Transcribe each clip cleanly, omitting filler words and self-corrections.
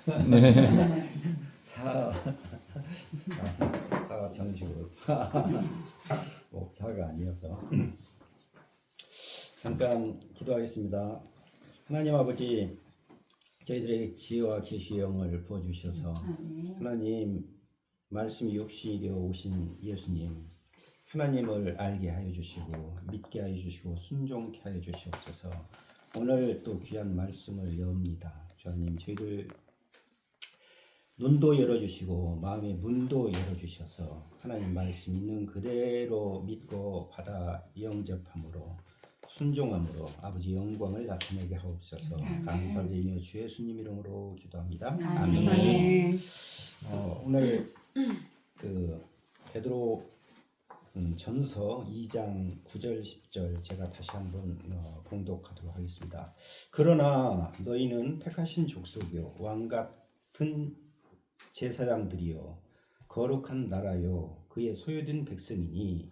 네. 사가 정식으로 목사가 아니어서 잠깐 기도하겠습니다. 하나님 아버지, 저희들에게 지혜와 계시의 영을 부어주셔서 하나님 말씀이 육신이 되어 오신 예수님 하나님을 알게 하여 주시고 믿게 하여 주시고 순종케 하여 주시옵소서. 오늘 또 귀한 말씀을 엽니다. 주님, 저희들 눈도 열어주시고 마음의 문도 열어주셔서 하나님 말씀 있는 그대로 믿고 받아 영접함으로 순종함으로 아버지 영광을 나타내게 하옵소서. 감사드리며 주 예수님 이름으로 기도합니다. 아멘. 오늘 그 베드로 전서 2장 9절 10절 제가 다시 한번 봉독하도록 하겠습니다. 그러나 너희는 택하신 족속이요 왕 같은 제사장들이요 거룩한 나라요 그의 소유된 백성이니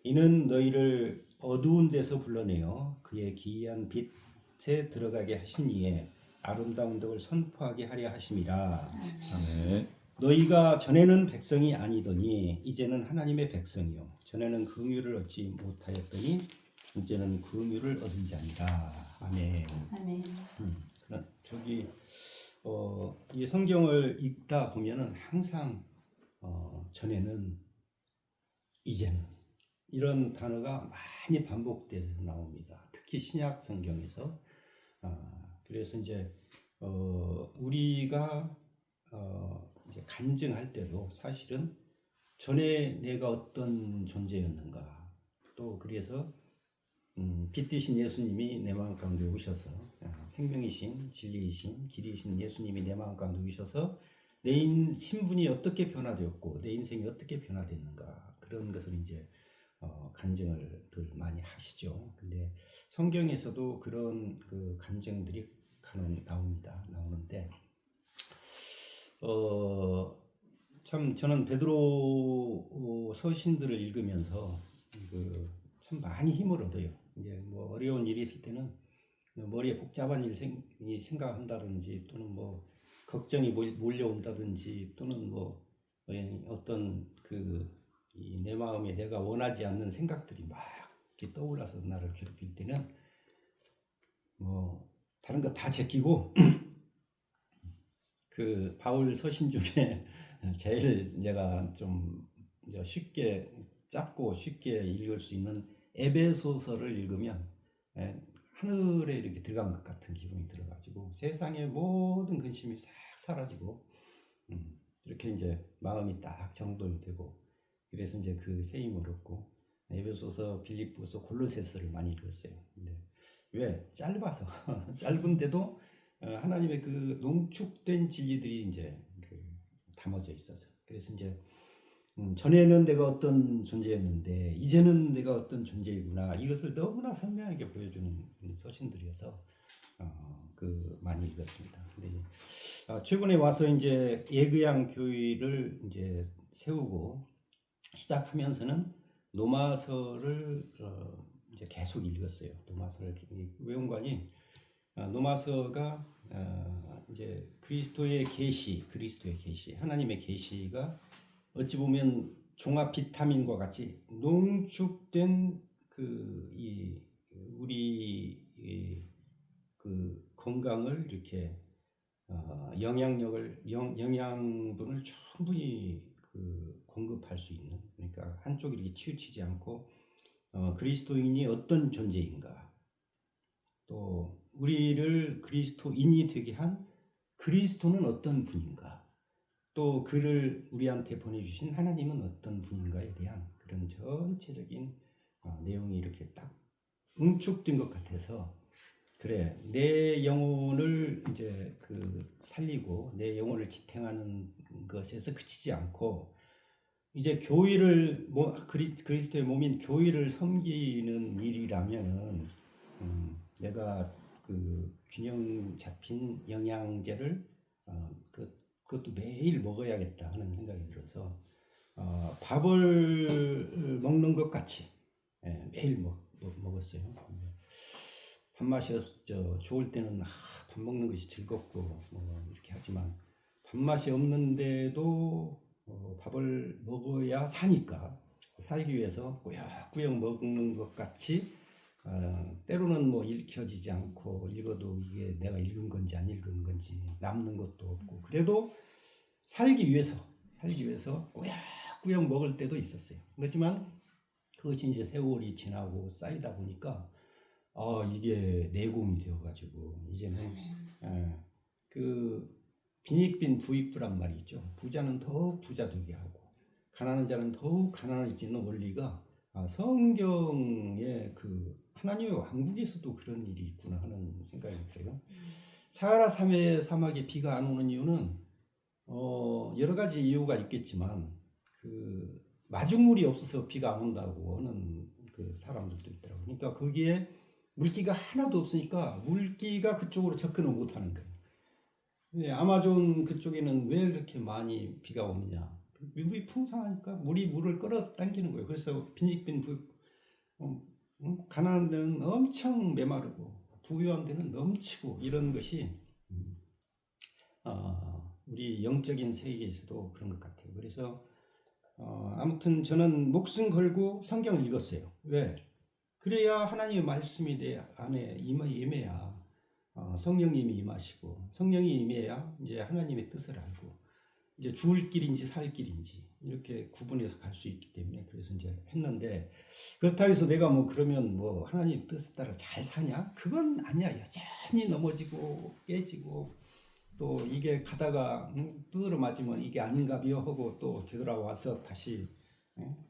이는 너희를 어두운 데서 불러내어 그의 기이한 빛에 들어가게 하신 이에 아름다운 덕을 선포하게 하려 하심이라. 아멘. 너희가 전에는 백성이 아니더니 이제는 하나님의 백성이요 전에는 긍휼을 얻지 못하였더니 이제는 긍휼을 얻은 자니라. 아멘. 아멘. 저기 이 성경을 읽다 보면은 항상 전에는 이제는 이런 단어가 많이 반복돼서 나옵니다. 특히 신약 성경에서. 그래서 이제 우리가 이제 간증할 때도 사실은 전에 내가 어떤 존재였는가, 또 그래서 빛 되신 예수님이 내 마음 가운데 오셔서 생명이신 진리이신 길이신 예수님이 내 마음 가운데 오셔서 내 신분이 어떻게 변화되었고 내 인생이 어떻게 변화됐는가, 그런 것을 이제 간증을 들 많이 하시죠. 근데 성경에서도 그런 그 간증들이 간혹 나오는데 참 저는 베드로 서신들을 읽으면서 참 많이 힘을 얻어요. 이제 뭐 어려운 일이 있을 때는 머리에 복잡한 일이 생각한다든지, 또는 뭐 걱정이 몰려온다든지, 또는 뭐 어떤 내 마음에 내가 원하지 않는 생각들이 막 이렇게 떠올라서 나를 괴롭힐 때는 뭐 다른 거 다 제끼고 그 바울 서신 중에 제일 내가 좀 쉽게 짧고 쉽게 읽을 수 있는 에베소서를 읽으면 하늘에 이렇게 들어간 것 같은 기분이 들어가지고 세상의 모든 근심이 싹 사라지고 이렇게 이제 마음이 딱 정돈이 되고, 그래서 이제 그 새 힘을 얻고 에베소서, 빌립보서, 골로새서를 많이 읽었어요. 근데 왜? 짧아서 짧은데도 하나님의 그 농축된 진리들이 이제 담아져 있어서, 그래서 이제 전에는 내가 어떤 존재였는데 이제는 내가 어떤 존재이구나, 이것을 너무나 선명하게 보여주는 서신들이어서 많이 읽었습니다. 근데 최근에 와서 이제 예그양 교회를 이제 세우고 시작하면서는 노마서를 이제 계속 읽었어요. 노마서를 외운 거니 노마서가 이제 그리스도의 계시, 하나님의 계시가 어찌 보면 종합 비타민과 같이 농축된 우리 건강을 이렇게 영양분을 충분히 공급할 수 있는, 그러니까 한쪽이 이렇게 치우치지 않고 그리스도인이 어떤 존재인가, 또 우리를 그리스도인이 되게 한 그리스도는 어떤 분인가, 또 그를 우리한테 보내주신 하나님은 어떤 분인가에 대한 그런 전체적인 내용이 이렇게 딱 응축된 것 같아서, 그래 내 영혼을 이제 살리고 내 영혼을 지탱하는 것에서 그치지 않고 이제 교회를 그리스도의 몸인 교회를 섬기는 일이라면은 내가 균형 잡힌 영양제를 그것도 매일 먹어야겠다 하는 생각이 들어서 밥을 먹는 것 같이 매일 먹었어요. 밥맛이 좋을 때는 밥 먹는 것이 즐겁고 이렇게 하지만 밥맛이 없는데도 밥을 먹어야 사니까 살기 위해서 꾸역꾸역 먹는 것 같이 때로는 뭐 읽혀지지 않고 읽어도 이게 내가 읽은 건지 안 읽은 건지 남는 것도 없고 그래도 살기 위해서 꾸역꾸역 먹을 때도 있었어요. 그렇지만 그것이 이제 세월이 지나고 쌓이다 보니까 이게 내공이 되어가지고 이제는 그 빈익빈 부익부란 말이 있죠. 부자는 더욱 부자 되게 하고 가난한 자는 더욱 가난해지는 원리가 성경의 그 하나님의 왕국에서도 그런 일이 있구나 하는 생각이 들어요. 사하라 사막에 비가 안 오는 이유는 여러 가지 이유가 있겠지만 그 마중물이 없어서 비가 안 온다고 하는 그 사람들도 있더라고요. 그러니까 거기에 물기가 하나도 없으니까 물기가 그쪽으로 접근을 못하는 거예요. 아마존 그쪽에는 왜 그렇게 많이 비가 오느냐? 물이 풍성하니까 물이 물을 끌어당기는 거예요. 그래서 빈익빈 가난한 데는 엄청 메마르고 부유한 데는 넘치고 이런 것이 우리 영적인 세계에서도 그런 것 같아요. 그래서 아무튼 저는 목숨 걸고 성경을 읽었어요. 왜? 그래야 하나님의 말씀이 내 안에 임해야 성령님이 임하시고 성령이 임해야 이제 하나님의 뜻을 알고 이제 죽을 길인지 살 길인지 이렇게 구분해서 갈 수 있기 때문에 그래서 이제 했는데 그렇다고 해서 내가 뭐 그러면 뭐 하나님 뜻에 따라 잘 사냐? 그건 아니야. 여전히 넘어지고 깨지고 또 이게 가다가 두드러 맞으면 이게 아닌가비요 하고 또 되돌아와서 다시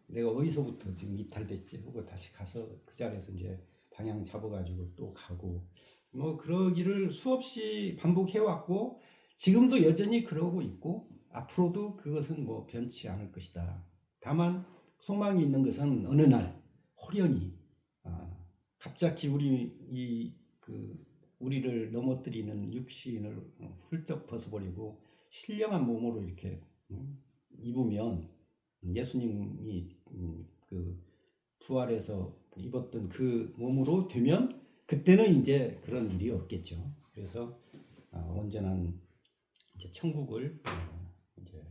내가 어디서부터 지금 이탈됐지 하고 다시 가서 그 자리에서 이제 방향 잡아가지고 또 가고 뭐 그러기를 수없이 반복해왔고 지금도 여전히 그러고 있고 앞으로도 그것은 뭐 변치 않을 것이다. 다만 소망이 있는 것은 어느 날 호련히 갑자기 우리를 넘어뜨리는 육신을 훌쩍 벗어버리고 신령한 몸으로 이렇게 입으면 예수님이 그 부활해서 입었던 그 몸으로 되면 그때는 이제 그런 일이 없겠죠. 그래서 온전한 이제 천국을 이제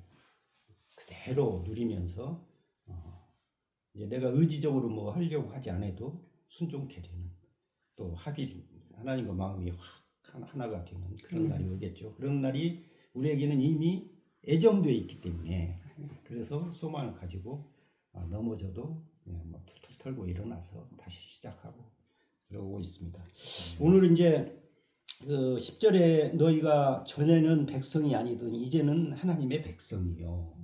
그대로 누리면서 이제 내가 의지적으로 뭐 하려고 하지 않아도 순종케 되는 또 하나님과 마음이 확 하나가 되는 그런 날이 오겠죠. 그런 날이 우리에게는 이미 예정되어 있기 때문에 그래서 소망을 가지고 넘어져도 뭐 툴툴 털고 일어나서 다시 시작하고 그러고 있습니다. 오늘 이제 10절에 너희가 전에는 백성이 아니던 이제는 하나님의 백성이요.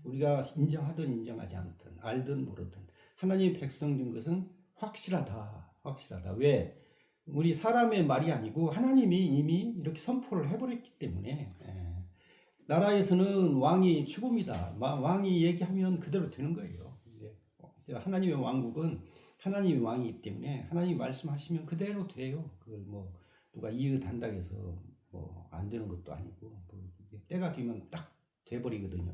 우리가 인정하든 인정하지 않든 알든 모르든 하나님의 백성된 것은 확실하다. 왜? 우리 사람의 말이 아니고 하나님이 이미 이렇게 선포를 해버렸기 때문에 나라에서는 왕이 최고입니다. 왕이 얘기하면 그대로 되는 거예요. 하나님의 왕국은 하나님의 왕이기 때문에 하나님이 말씀하시면 그대로 돼요. 그걸 뭐 누가 이의한다고 해서 뭐 안 되는 것도 아니고 뭐 때가 되면 딱 돼버리거든요.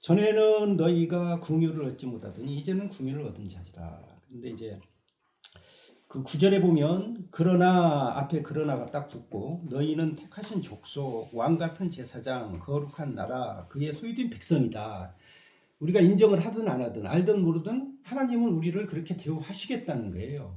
전에는 너희가 궁유를 얻지 못하더니 이제는 궁유를 얻은 자시다. 근데 이제 그 9절에 보면 그러나 앞에 그러나가 딱 붙고 너희는 택하신 족속 왕 같은 제사장 거룩한 나라 그의 소유된 백성이다. 우리가 인정을 하든 안 하든 알든 모르든 하나님은 우리를 그렇게 대우하시겠다는 거예요.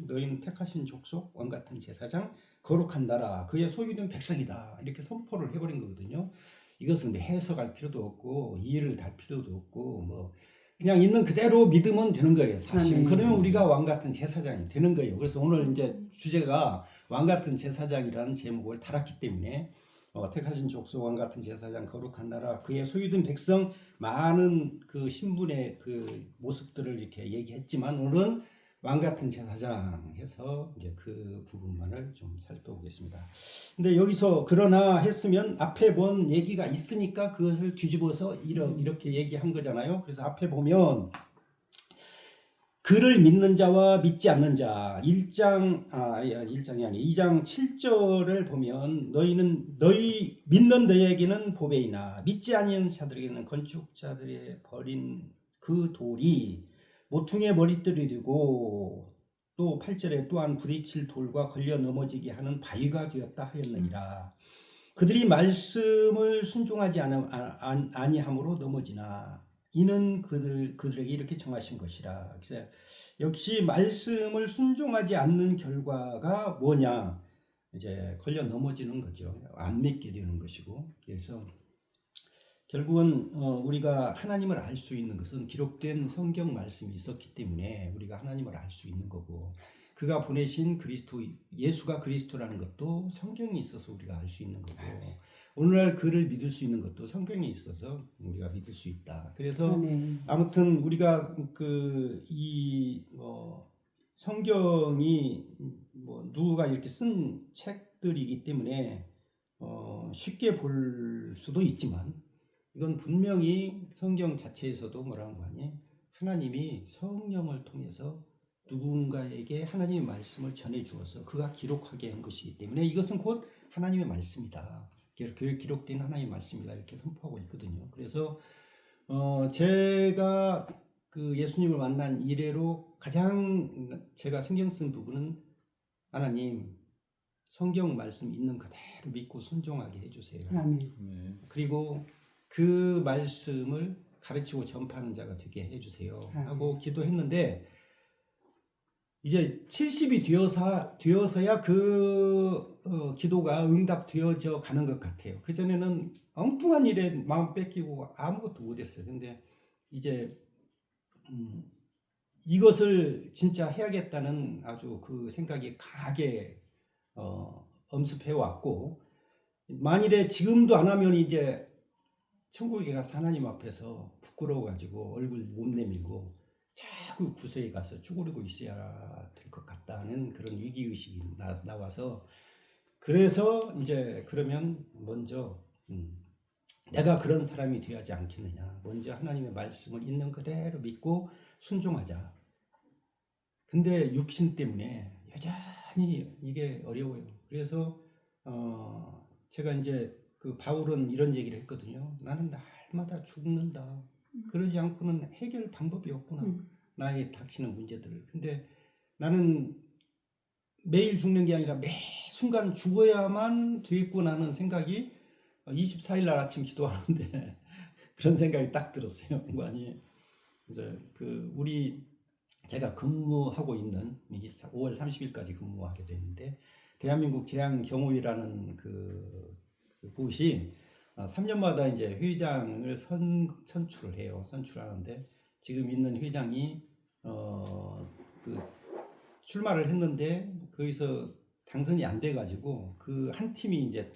너희는 택하신 족속 왕 같은 제사장 거룩한 나라 그의 소유된 백성이다. 이렇게 선포를 해버린 거거든요. 이것은 해석할 필요도 없고 이해를 달 필요도 없고 뭐 그냥 있는 그대로 믿으면 되는 거예요. 사실은 그러면 우리가 왕 같은 제사장이 되는 거예요. 그래서 오늘 이제 주제가 왕 같은 제사장이라는 제목을 달았기 때문에 택하신 족속 왕 같은 제사장 거룩한 나라 그의 소유된 백성 많은 그 신분의 그 모습들을 이렇게 얘기했지만 오늘은 왕 같은 제사장 해서 이제 그 부분만을 좀 살펴보겠습니다. 근데 여기서 그러나 했으면 앞에 본 얘기가 있으니까 그것을 뒤집어서 이렇게 얘기한 거잖아요. 그래서 앞에 보면 그를 믿는 자와 믿지 않는 자 2장 7절을 보면 너희 믿는 너희에게는 보배이나 믿지 아니하는 자들에게는 건축자들의 버린 그 돌이 모퉁이의 머리들이 되고 또 8절에 또한 부딪힐 돌과 걸려 넘어지게 하는 바위가 되었다 하였느니라. 그들이 말씀을 순종하지 아니함으로 넘어지나 이는 그들에게 이렇게 정하신 것이라. 그래서 역시 말씀을 순종하지 않는 결과가 뭐냐? 이제 걸려 넘어지는 거죠. 안 믿게 되는 것이고. 그래서 결국은 우리가 하나님을 알 수 있는 것은 기록된 성경 말씀이 있었기 때문에 우리가 하나님을 알 수 있는 거고, 그가 보내신 그리스도, 예수가 그리스도라는 것도 성경이 있어서 우리가 알 수 있는 거고, 오늘날 그를 믿을 수 있는 것도 성경이 있어서 우리가 믿을 수 있다. 그래서 아무튼 우리가 성경이 누가 이렇게 쓴 책들이기 때문에 쉽게 볼 수도 있지만, 이건 분명히 성경 자체에서도 뭐라는 거 아니에요? 하나님이 성령을 통해서 누군가에게 하나님의 말씀을 전해 주어서 그가 기록하게 한 것이기 때문에 이것은 곧 하나님의 말씀이다. 기록된 하나님의 말씀이다. 이렇게 선포하고 있거든요. 그래서 제가 그 예수님을 만난 이래로 가장 제가 신경 쓴 부분은 하나님 성경 말씀 있는 그대로 믿고 순종하게 해주세요. 아멘. 그리고 그 말씀을 가르치고 전파하는 자가 되게 해주세요 하고 기도했는데, 이제 70이 되어서야 그 기도가 응답되어져 가는 것 같아요. 그전에는 엉뚱한 일에 마음 뺏기고 아무것도 못했어요. 근데 이제 이것을 진짜 해야겠다는 아주 그 생각이 강하게 엄습해 왔고, 만일에 지금도 안 하면 이제 천국에 가서 하나님 앞에서 부끄러워가지고 얼굴 못 내밀고 자꾸 구석에 가서 쭈그리고 있어야 될 것 같다는 그런 위기의식이 나와서, 그래서 이제 그러면 먼저 내가 그런 사람이 되어야지 않겠느냐. 먼저 하나님의 말씀을 있는 그대로 믿고 순종하자. 근데 육신 때문에 여전히 이게 어려워요. 그래서 제가 이제 그 바울은 이런 얘기를 했거든요. 나는 날마다 죽는다. 그러지 않고는 해결 방법이 없구나. 나의 닥치는 문제들을. 근데 나는 매일 죽는 게 아니라 매 순간 죽어야만 되겠구나는 생각이 24일 날 아침 기도하는데 그런 생각이 딱 들었어요. 아니 이제 제가 근무하고 있는 5월 30일까지 근무하게 됐는데, 대한민국 재앙경호위라는 곳이 3년마다 이제 회장을 선출을 해요. 선출하는데 지금 있는 회장이 출마를 했는데 거기서 당선이 안 돼가지고 그 한 팀이 이제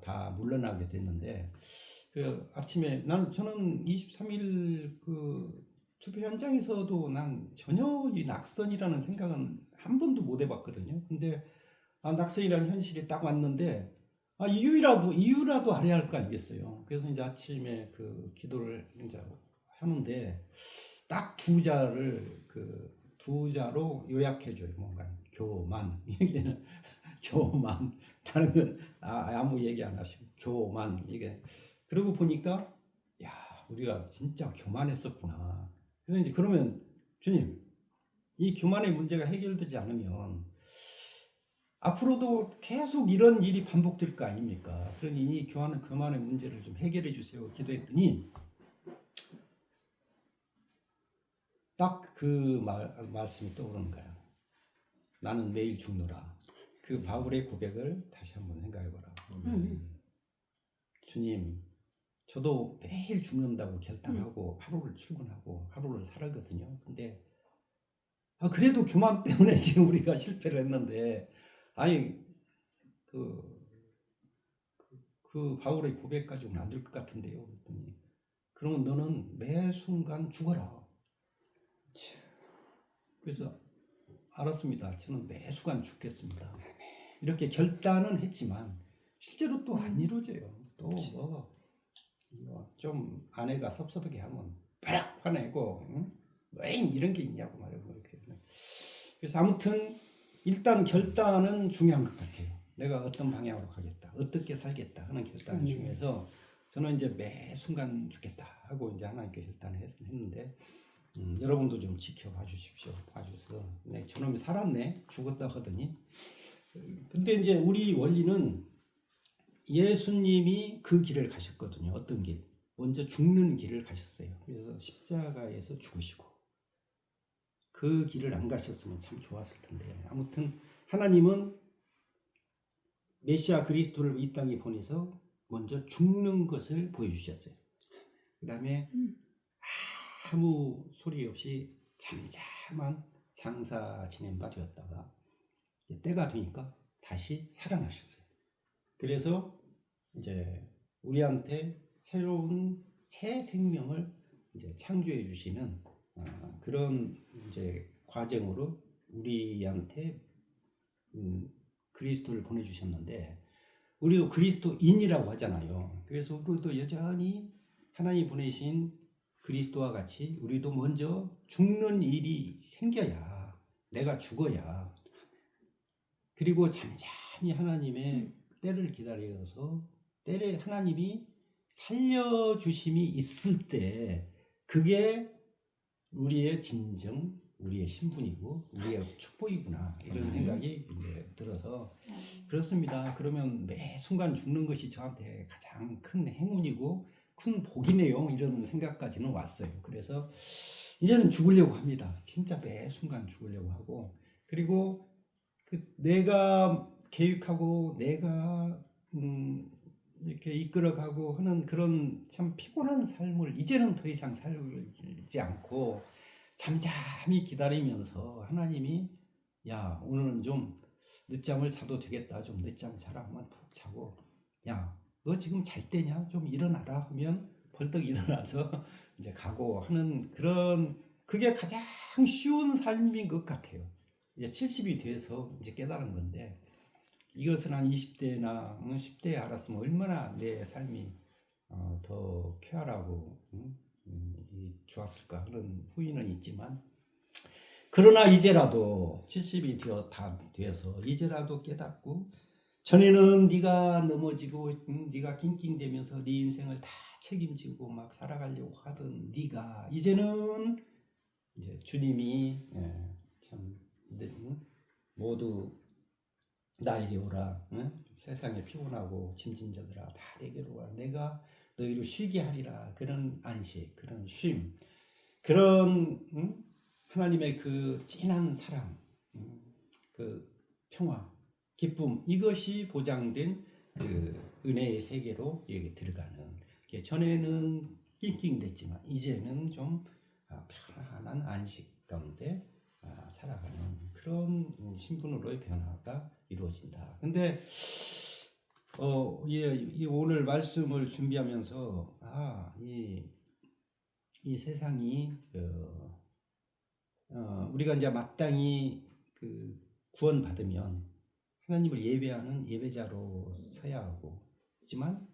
다 물러나게 됐는데, 그 아침에 저는 23일 그 투표 현장에서도 난 전혀 이 낙선이라는 생각은 한 번도 못 해봤거든요. 근데 낙선이라는 현실이 딱 왔는데 이유라도 알아야 할 거 아니겠어요. 그래서 이제 아침에 그 기도를 이제 하는데 딱 두 자로 요약해줘요. 뭔가 교만, 이게 교만, 다른 건 아무 얘기 안 하시고 교만, 이게. 그러고 보니까 야, 우리가 진짜 교만했었구나. 그래서 이제 그러면 주님, 이 교만의 문제가 해결되지 않으면 앞으로도 계속 이런 일이 반복될 거 아닙니까? 그러니 이 교만의 문제를 좀 해결해 주세요. 기도했더니 딱 그 말씀이 떠오르는 거야. 나는 매일 죽노라. 그 바울의 고백을 다시 한번 생각해 보라. 주님, 저도 매일 죽는다고 결단하고 하루를 출근하고 하루를 살거든요. 근데 그래도 교만 때문에 지금 우리가 실패를 했는데, 아니 그 바울의 고백 가지고는 안 될 것 같은데요. 그랬더니 그러면 너는 매 순간 죽어라. 그래서 알았습니다. 저는 매 순간 죽겠습니다. 이렇게 결단은 했지만 실제로 또 안 이루어져요. 또 좀 아내가 섭섭하게 하면 바락 화내고, 왜 이런 게 있냐고 말하고 이렇게. 그래서 아무튼 일단 결단은 중요한 것 같아요. 내가 어떤 방향으로 가겠다, 어떻게 살겠다 하는 결단이 중요해서 저는 이제 매 순간 죽겠다 하고 이제 하나님께 결단을 했는데, 여러분도 좀 지켜봐 주십시오. 봐주셔서 저놈이 살았네, 죽었다 하더니. 근데 이제 우리 원리는 예수님이 그 길을 가셨거든요. 어떤 길? 먼저 죽는 길을 가셨어요. 그래서 십자가에서 죽으시고 그 길을 안 가셨으면 참 좋았을 텐데 아무튼 하나님은 메시아 그리스도를 이 땅에 보내서 먼저 죽는 것을 보여주셨어요. 그 다음에 아무 소리 없이 잠잠한 장사 지낸 바 되었다가 때가 되니까 다시 살아나셨어요. 그래서 이제 우리한테 새로운 새 생명을 이제 창조해 주시는 그런 이제 과정으로 우리한테 그리스도를 보내주셨는데 우리도 그리스도인이라고 하잖아요. 그래서 우리도 여전히 하나님 보내신 그리스도와 같이 우리도 먼저 죽는 일이 생겨야 내가 죽어야 그리고 잠잠히 하나님의 때를 기다려서 때를 하나님이 살려주심이 있을 때 그게 우리의 진정 우리의 신분이고 우리의 축복이구나 이런 생각이 이제 들어서 그렇습니다. 그러면 매 순간 죽는 것이 저한테 가장 큰 행운이고 큰 복이네요. 이런 생각까지는 왔어요. 그래서 이제는 죽으려고 합니다. 진짜 매 순간 죽으려고 하고 그리고 내가 계획하고 내가 이렇게 이끌어가고 하는 그런 참 피곤한 삶을 이제는 더 이상 살지 않고 잠잠히 기다리면서 하나님이 야 오늘은 좀 늦잠을 자도 되겠다 좀 늦잠 자라 하면 푹 자고 야 너 지금 잘 때냐 좀 일어나라 하면 벌떡 일어나서 이제 가고 하는 그런 그게 가장 쉬운 삶인 것 같아요. 이제 70이 돼서 이제 깨달은 건데 이것은 한 20대나 10대에 알았으면 얼마나 내 삶이 더 쾌활하고 좋았을까 그런 후회는 있지만 그러나 이제라도 70이 다 되어서 이제라도 깨닫고 전에는 네가 넘어지고 네가 낑낑대면서 네 인생을 다 책임지고 막 살아가려고 하던 네가 이제는 이제 주님이 참 모두 나에게 오라 세상에 피곤하고 짐진 자들아 다 내게로 오라 내가 너희를 쉬게 하리라 그런 안식 그런 쉼 그런 하나님의 그 진한 사랑 그 평화 기쁨 이것이 보장된 그 은혜의 세계로 여기 들어가는 전에는 낑낑댔지만 이제는 좀 편안한 안식 가운데 살아가는 그런 신분으로의 변화가 이루어진다. 근데 이 오늘 말씀을 준비하면서 이 세상이 우리가 이제 마땅히 그 구원 받으면 하나님을 예배하는 예배자로 서야 하고 있지만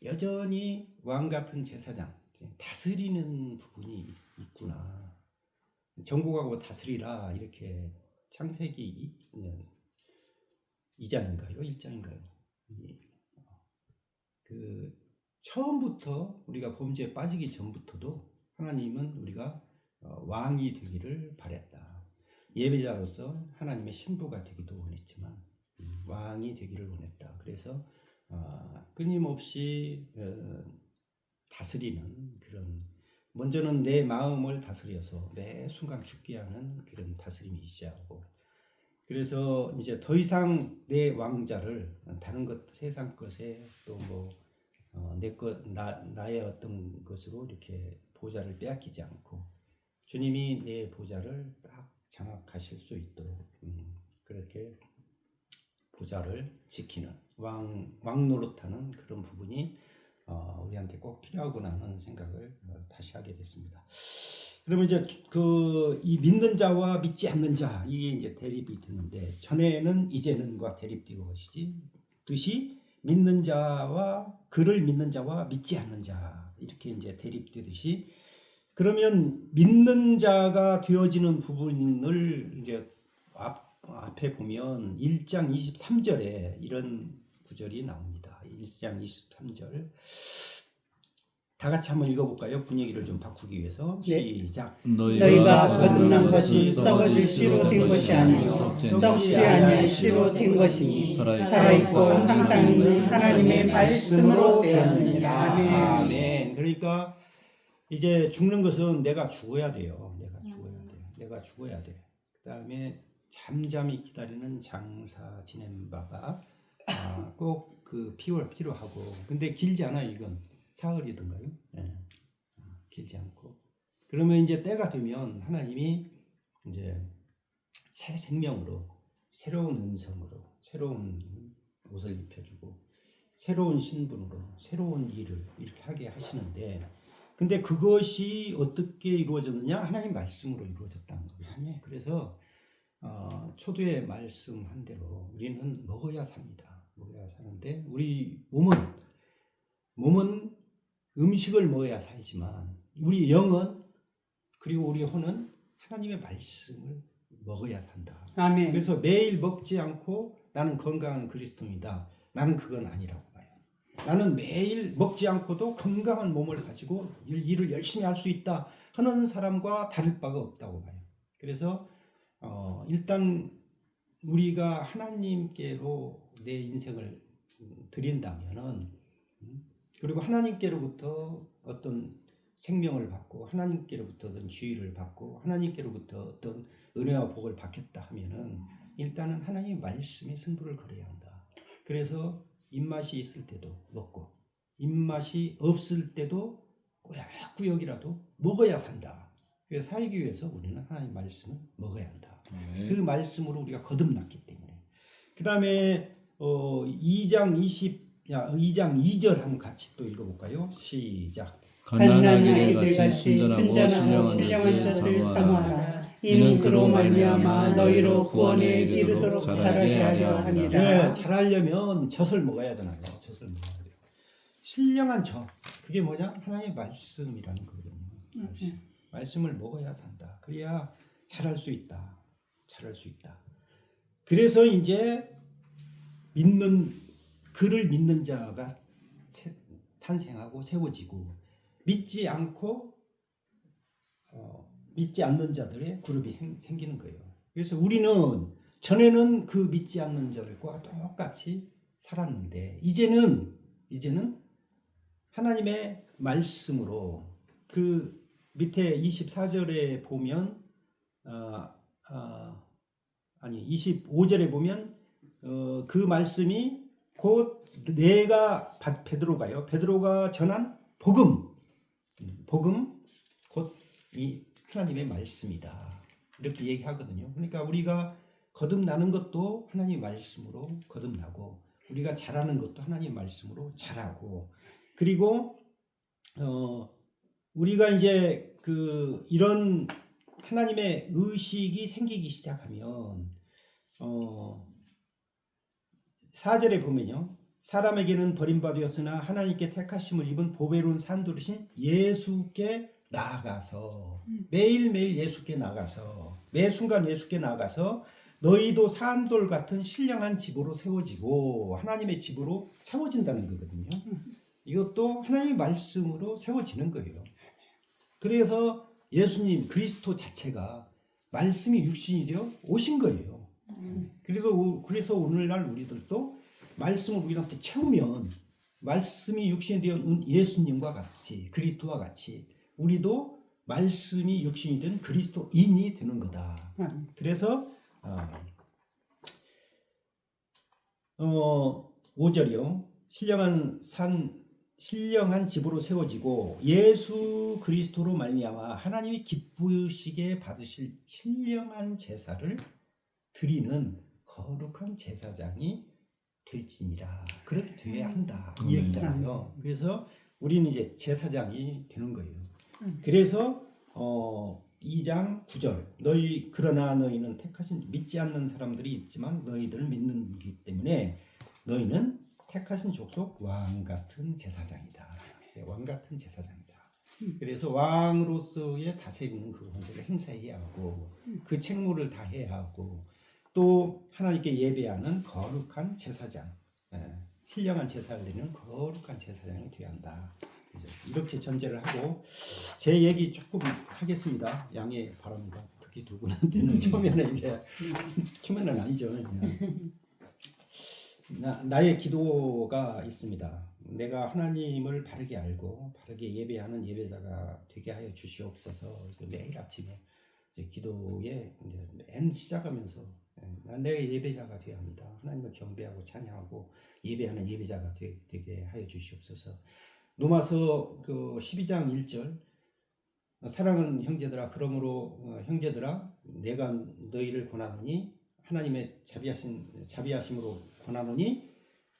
여전히 왕 같은 제사장 다스리는 부분이 있구나. 정복하고 다스리라 이렇게 창세기 2장인가요? 1장인가요? 그 처음부터 우리가 범죄에 빠지기 전부터도 하나님은 우리가 왕이 되기를 바랬다. 예배자로서 하나님의 신부가 되기도 원했지만 왕이 되기를 원했다. 그래서 끊임없이 다스리는 그런 먼저는 내 마음을 다스려서 매 순간 죽게 하는 그런 다스림이 있어야 하고 그래서 이제 더 이상 내 왕자를 다른 것 세상 것에 또 뭐 나의 어떤 것으로 이렇게 보좌를 빼앗기지 않고 주님이 내 보좌를 딱 장악하실 수 있도록 그렇게 보좌를 지키는 왕 노릇하는 그런 부분이 우리한테 꼭 필요하구나 하는 생각을 다시 하게 됐습니다. 그러면 이제 이 믿는 자와 믿지 않는 자 이게 이제 대립이 되는데 전에는 이제는과 대립되고 것이듯이 믿는 자와 그를 믿는 자와 믿지 않는 자 이렇게 이제 대립되듯이 그러면 믿는 자가 되어지는 부분을 이제 앞에 보면 1장 23절에 이런 구절이 나옵니다. 1장 23절 다 같이 한번 읽어볼까요? 분위기를 좀 바꾸기 위해서. 네. 시작. 너희가 거듭난 것이 썩어질 씨로 된 것이 아니요 썩지 아니할 씨로 된 것이니 살아있고 항상 있는 하나님의 말씀으로 되었느니라. 아멘. 아멘. 그러니까 이제 죽는 것은 내가 죽어야 돼요. 내가 죽어야 돼. 내가 죽어야 돼. 그다음에 잠잠히 기다리는 장사 지낸 바가 꼭 그 필요하고. 근데 길지 않아 이건. 사흘이던가요? 네. 길지 않고. 그러면 이제 때가 되면 하나님이 이제 새 생명으로, 새로운 음성으로, 새로운 옷을 입혀주고, 새로운 신분으로, 새로운 일을 이렇게 하게 하시는데, 근데 그것이 어떻게 이루어졌느냐? 하나님 말씀으로 이루어졌다는 거예요. 그래서 초두에 말씀한 대로 우리는 먹어야 삽니다. 먹어야 사는데 우리 몸은 음식을 먹어야 살지만 우리 영은 그리고 우리 혼은 하나님의 말씀을 먹어야 산다. 아멘. 그래서 매일 먹지 않고 나는 건강한 그리스도인이다. 나는 그건 아니라고 봐요. 나는 매일 먹지 않고도 건강한 몸을 가지고 일을 열심히 할 수 있다 하는 사람과 다를 바가 없다고 봐요. 그래서 일단 우리가 하나님께로 내 인생을 드린다면은 그리고 하나님께로부터 어떤 생명을 받고 하나님께로부터 어떤 지위를 받고 하나님께로부터 어떤 은혜와 복을 받겠다 하면은 일단은 하나님의 말씀에 승부를 걸어야 한다. 그래서 입맛이 있을 때도 먹고 입맛이 없을 때도 꾸역꾸역이라도 먹어야 산다. 그래서 살기 위해서 우리는 하나님 말씀을 먹어야 한다. 그 말씀으로 우리가 거듭났기 때문에. 그 다음에 2장 2절 한번 같이 또 읽어볼까요? 시작. 갓난 아기들 같이 순전하고 신령한 젖을 삼아라. 이는 그로 말미암아 너희로 구원에 이르도록 자라게 하려 함이라. 네, 자라려면 젖을 먹어야 되나요? 젖을 먹어야 돼요. 신령한 젖. 그게 뭐냐? 하나님의 말씀이라는 거거든요. 말씀을 먹어야 산다. 그래야 자랄 수 있다. 자랄 수 있다. 그래서 이제 그를 믿는 자가 탄생하고 세워지고 믿지 않는 자들의 그룹이 생기는 거예요. 그래서 우리는 전에는 그 믿지 않는 자들과 똑같이 살았는데 이제는 하나님의 말씀으로 그 밑에 24절에 보면 25절에 보면 그 말씀이 곧 베드로가 전한 복음 곧 이 하나님의 말씀이다. 이렇게 얘기하거든요. 그러니까 우리가 거듭나는 것도 하나님 말씀으로 거듭나고 우리가 자라는 것도 하나님 말씀으로 자라고 그리고 우리가 이제 이런 하나님의 의식이 생기기 시작하면 4절에 보면요. 사람에게는 버림받았으나 하나님께 택하심을 입은 보배로운 산돌이신 예수께 나아가서 매일매일 예수께 나가서 매 순간 예수께 나가서 너희도 산돌 같은 신령한 집으로 세워지고 하나님의 집으로 세워진다는 거거든요. 이것도 하나님의 말씀으로 세워지는 거예요. 그래서 예수님 그리스도 자체가 말씀이 육신이 되어 오신 거예요. 그래서 오늘날 우리들도 말씀을 우리한테 채우면 말씀이 육신이 되어 예수님과 같이 그리스도와 같이 우리도 말씀이 육신이 된 그리스도인이 되는 거다. 그래서 5절이요. 신령한 집으로 세워지고 예수 그리스도로 말미암아 하나님이 기쁘시게 받으실 신령한 제사를 드리는 거룩한 제사장이 될지니라. 그렇게 돼야 한다. 이 얘기잖아요. 그래서 우리는 이제 제사장이 되는 거예요. 그래서 2장 9절 그러나 너희는 믿지 않는 사람들이 있지만 너희들 믿는기 때문에 너희는 택하신 족속 왕 같은 제사장이다. 왕 같은 제사장이다. 그래서 왕으로서의 다스리는 그 권세를 행사해야 하고 그 책무를 다해야 하고 또 하나님께 예배하는 거룩한 제사장, 신령한 제사를 드리는 거룩한 제사장이 되어야 한다. 이제 이렇게 전제를 하고 제 얘기 조금 하겠습니다. 양해 바랍니다. 특히 두 분한테는 처음에는 이게 처음에는 아니죠. 그냥. 나의 기도가 있습니다. 내가 하나님을 바르게 알고 바르게 예배하는 예배자가 되게 하여 주시옵소서. 매일 아침에 이제 기도에 이제 맨 시작하면서 난 내가 예배자가 되어야 합니다. 하나님을 경배하고 찬양하고 예배하는 예배자가 되게 하여 주시옵소서. 로마서 그 12장 1절 사랑하는 형제들아 그러므로 형제들아 내가 너희를 권하노니 하나님의 자비하심으로 권하노니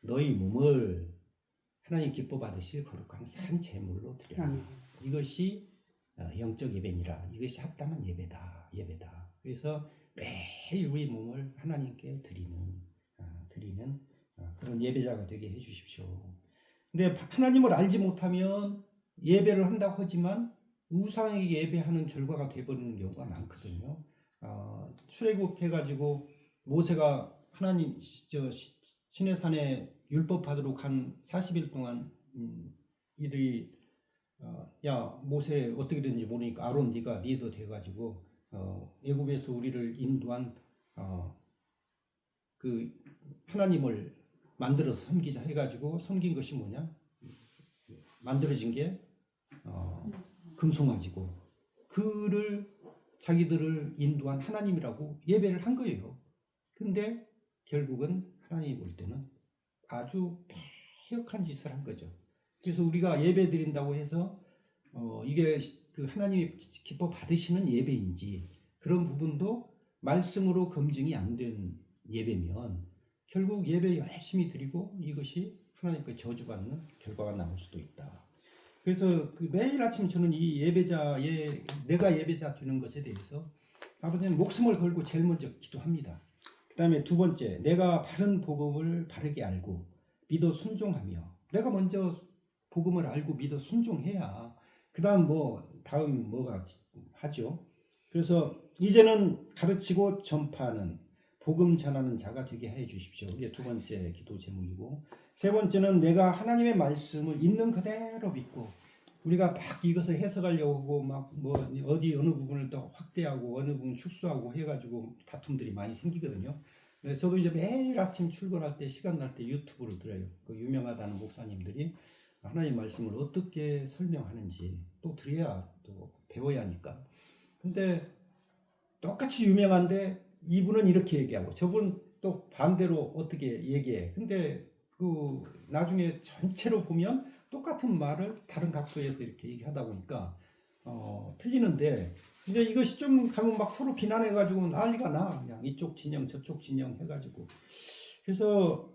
너희 몸을 하나님 기뻐 받으실 거룩한 산 제물로 드려라. 이것이 영적 예배니라. 이것이 합당한 예배다. 그래서 매일 우리 몸을 하나님께 드리는 그런 예배자가 되게 해주십시오. 근데 하나님을 알지 못하면 예배를 한다고 하지만 우상에게 예배하는 결과가 되어버리는 경우가 많거든요. 출애굽 해가지고 모세가 하나님 시내산에 율법 받으러 간 40일 동안 이들이 야 모세 어떻게 됐는지 모르니까 아론 네가 리더 돼가지고 애굽에서 우리를 인도한 그 하나님을 만들어서 섬기자 해가지고 섬긴 것이 뭐냐? 만들어진 게 금송아지고 그를 자기들을 인도한 하나님이라고 예배를 한 거예요. 근데 결국은 하나님이 볼 때는 아주 패역한 짓을 한 거죠. 그래서 우리가 예배 드린다고 해서 이게 그 하나님이 기뻐 받으시는 예배인지 그런 부분도 말씀으로 검증이 안 된 예배면 결국 예배 열심히 드리고 이것이 하나님께 저주받는 결과가 나올 수도 있다. 그래서 그 매일 아침 저는 이 예배자의 내가 예배자 되는 것에 대해서 아버지는 목숨을 걸고 제일 먼저 기도합니다. 그 다음에 두 번째, 내가 바른 복음을 바르게 알고 믿어 순종하며 내가 먼저 복음을 알고 믿어 순종해야 그 다음 다음 뭐가 하죠. 그래서 이제는 가르치고 전파하는 복음 전하는 자가 되게 해 주십시오. 이게 두 번째 기도 제목이고 세 번째는 내가 하나님의 말씀을 있는 그대로 믿고 우리가 막 이것을 해석하려고 하고 막 어디 어느 부분을 더 확대하고 어느 부분 축소하고 해가지고 다툼들이 많이 생기거든요. 저도 이제 매일 아침 출근할 때 시간 날 때 유튜브를 들어요. 그 유명하다는 목사님들이 하나님 말씀을 어떻게 설명하는지 또 들어야 또 배워야 하니까. 근데 똑같이 유명한데 이분은 이렇게 얘기하고 저분 또 반대로 어떻게 얘기해. 근데 그 나중에 전체로 보면 똑같은 말을 다른 각도에서 이렇게 얘기하다 보니까 틀리는데 이제 이것이 좀 가면 막 서로 비난해가지고 난리가 나. 그냥 이쪽 진영 저쪽 진영 해가지고. 그래서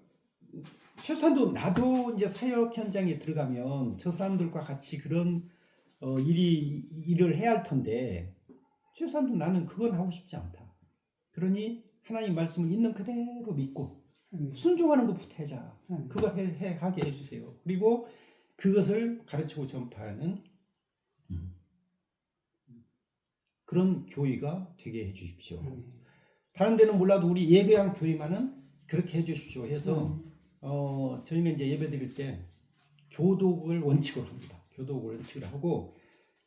최소한도 나도 이제 사역 현장에 들어가면 저 사람들과 같이 그런 일을 해야 할 텐데 최소한도 나는 그건 하고 싶지 않다. 그러니 하나님 말씀을 있는 그대로 믿고 순종하는 것부터 하자. 그거 하게 해주세요. 그리고 그것을 가르치고 전파하는 그런 교회가 되게 해주십시오. 다른 데는 몰라도 우리 예배한 교회만은 그렇게 해주십시오 해서 저희는 이제 예배 드릴 때 교독을 원칙으로 합니다. 교독을 원칙으로 하고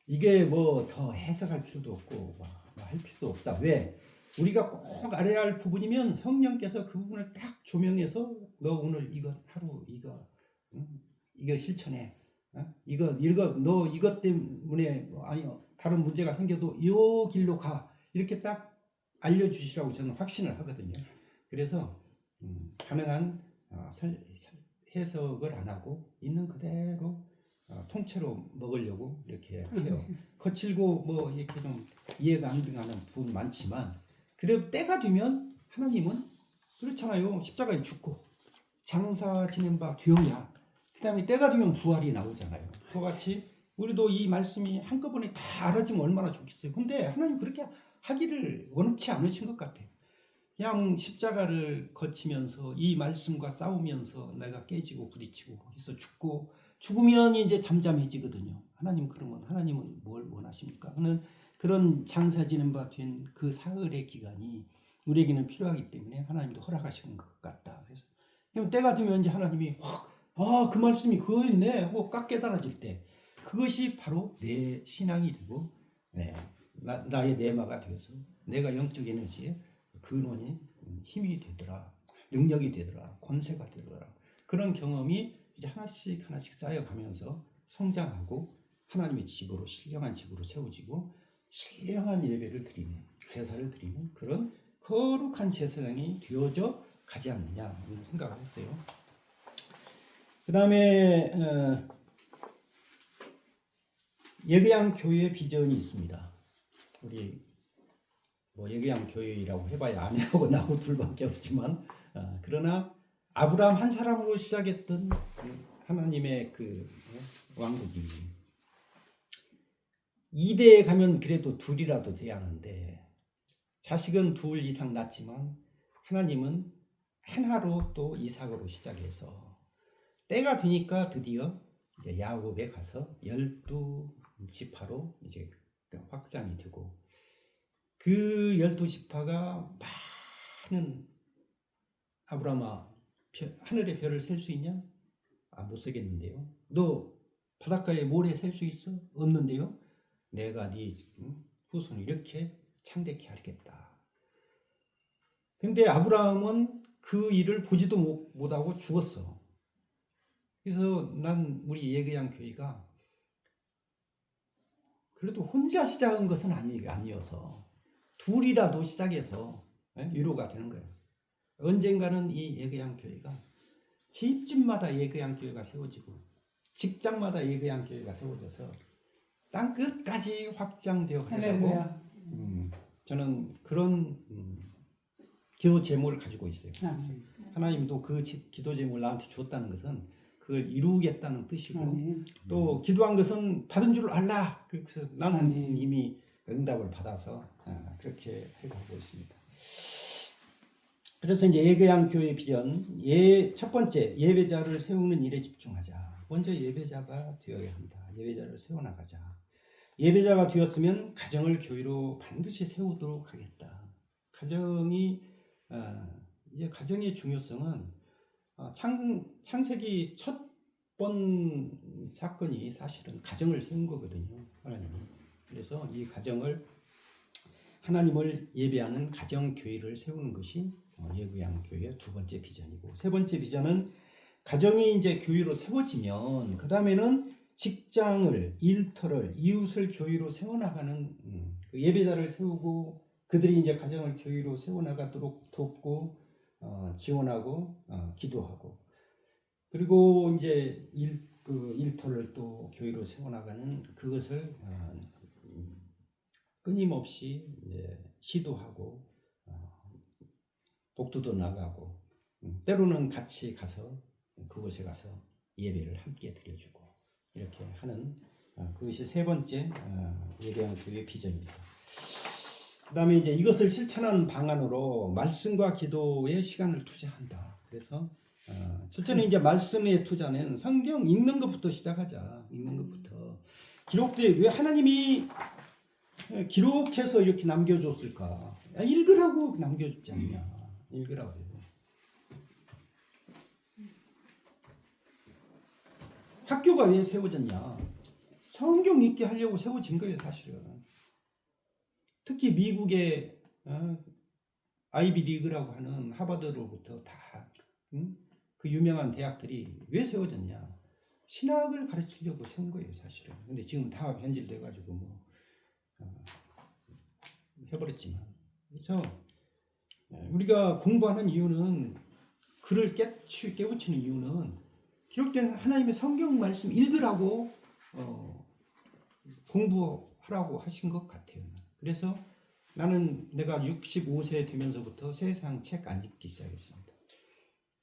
이게 뭐 더 해석할 필요도 없고 할 필요도 없다. 왜? 우리가 꼭 알아야 할 부분이면 성령께서 그 부분을 딱 조명해서 너 오늘 이거 하루 이거 실천해. 이거 너 이것 때문에 다른 문제가 생겨도 이 길로 가. 이렇게 딱 알려주시라고 저는 확신을 하거든요. 그래서 가능한 해석을 안 하고 있는 그대로 통째로 먹으려고 이렇게 해요. 거칠고 이렇게 좀 이해가 안 가는 부분 많지만 그래도 때가 되면 하나님은 그렇잖아요. 십자가에 죽고 장사 지낸 바 되어야 그 다음에 때가 되면 부활이 나오잖아요. 그같이 우리도 이 말씀이 한꺼번에 다 알아지면 얼마나 좋겠어요. 근데 하나님 그렇게 하기를 원치 않으신 것 같아요. 그냥 십자가를 거치면서 이 말씀과 싸우면서 내가 깨지고 부딪히고 해서 죽으면 이제 잠잠해지거든요. 그러면 하나님은 뭘 원하십니까? 그런 장사 지낸 바 된 그 사흘의 기간이 우리에게는 필요하기 때문에 하나님도 허락하시는 것 같다. 그래서 때가 되면 이제 하나님이 그 말씀이 그거였네 하고 딱 깨달아질 때 그것이 바로 내 신앙이 되고 나의 내마가 되어서 내가 영적 에너지의 근원이 힘이 되더라, 능력이 되더라, 권세가 되더라. 그런 경험이 이제 하나씩 하나씩 쌓여가면서 성장하고 하나님의 집으로, 신령한 집으로 세워지고 신령한 예배를 드리는, 제사를 드리는 그런 거룩한 제사장이 되어져 가지 않느냐 이런 생각을 했어요. 그 다음에 예배양 교회의 비전이 있습니다. 우리 뭐 예배양 교회라고 해봐야 아내하고 나하고 둘밖에 없지만 그러나 아브라함 한 사람으로 시작했던 하나님의 그 왕국이 2대에 가면 그래도 둘이라도 돼야 하는데 자식은 둘 이상 낳지만 하나님은 하나로 또 이삭으로 시작해서 때가 되니까 드디어 이제 야곱에 가서 12지파로 이제 확장이 되고 그 12지파가 많은 아브라함아 하늘의 별을 셀 수 있냐? 못 세겠는데요. 너 바닷가에 모래 셀 수 있어? 없는데요. 내가 네 후손을 이렇게 창대케 하겠다. 근데 아브라함은 그 일을 보지도 못하고 죽었어. 그래서 난 우리 예배양 교회가 그래도 혼자 시작한 것은 아니어서 둘이라도 시작해서 위로가 되는 거예요. 언젠가는 이 예배양 교회가 집집마다 예배양 교회가 세워지고 직장마다 예배양 교회가 세워져서 땅 끝까지 확장되어 가려고 저는 그런 기도 제목을 가지고 있어요. 하나님도 그 기도 제목을 나한테 주었다는 것은 그걸 이루겠다는 뜻이고 또 기도한 것은 받은 줄 알라. 그래서 나는 이미 응답을 받아서 그렇게 해가고 있습니다. 그래서 이제 예배양 교회 비전 첫 번째 예배자를 세우는 일에 집중하자. 먼저 예배자가 되어야 한다. 예배자를 세워나가자. 예배자가 되었으면 가정을 교회로 반드시 세우도록 하겠다. 가정이 이제 가정의 중요성은 창세기 첫 번 사건이 사실은 가정을 세운 거거든요. 하나님이. 그래서 이 가정을 하나님을 예배하는 가정 교회를 세우는 것이 예배양 교회의 두 번째 비전이고 세 번째 비전은 가정이 이제 교회로 세워지면 그 다음에는 직장을, 일터를, 이웃을 교회로 세워나가는 그 예배자를 세우고 그들이 이제 가정을 교회로 세워나가도록 돕고 지원하고 기도하고 그리고 이제 일터를 또 교회로 세워나가는 그것을 끊임없이 이제 시도하고 복두도 나가고 때로는 같이 가서 그곳에 가서 예배를 함께 드려주고 이렇게 하는 그것이 세 번째 예배양 교회의 비전입니다. 그 다음에 이제 이것을 실천하는 방안으로 말씀과 기도에 시간을 투자한다. 그래서 첫째는 이제 말씀의 투자는 성경 읽는 것부터 시작하자. 읽는 것부터 기록돼 왜 하나님이 기록해서 이렇게 남겨줬을까? 읽으라고 남겨줬지 않냐? 읽으라고. 학교가 왜 세워졌냐? 성경 읽게 하려고 세워진 거예요, 사실은. 특히 미국의 아이비 리그라고 하는 하버드로부터 다 그 유명한 대학들이 왜 세워졌냐? 신학을 가르치려고 세운 거예요, 사실은. 근데 지금 다 변질돼가지고 뭐 해버렸지만. 그래서 우리가 공부하는 이유는 글을 깨우치는 이유는 기록된 하나님의 성경 말씀 읽으라고 공부하라고 하신 것 같아요. 그래서 나는 내가 65세 되면서부터 세상 책 안 읽기 시작했습니다.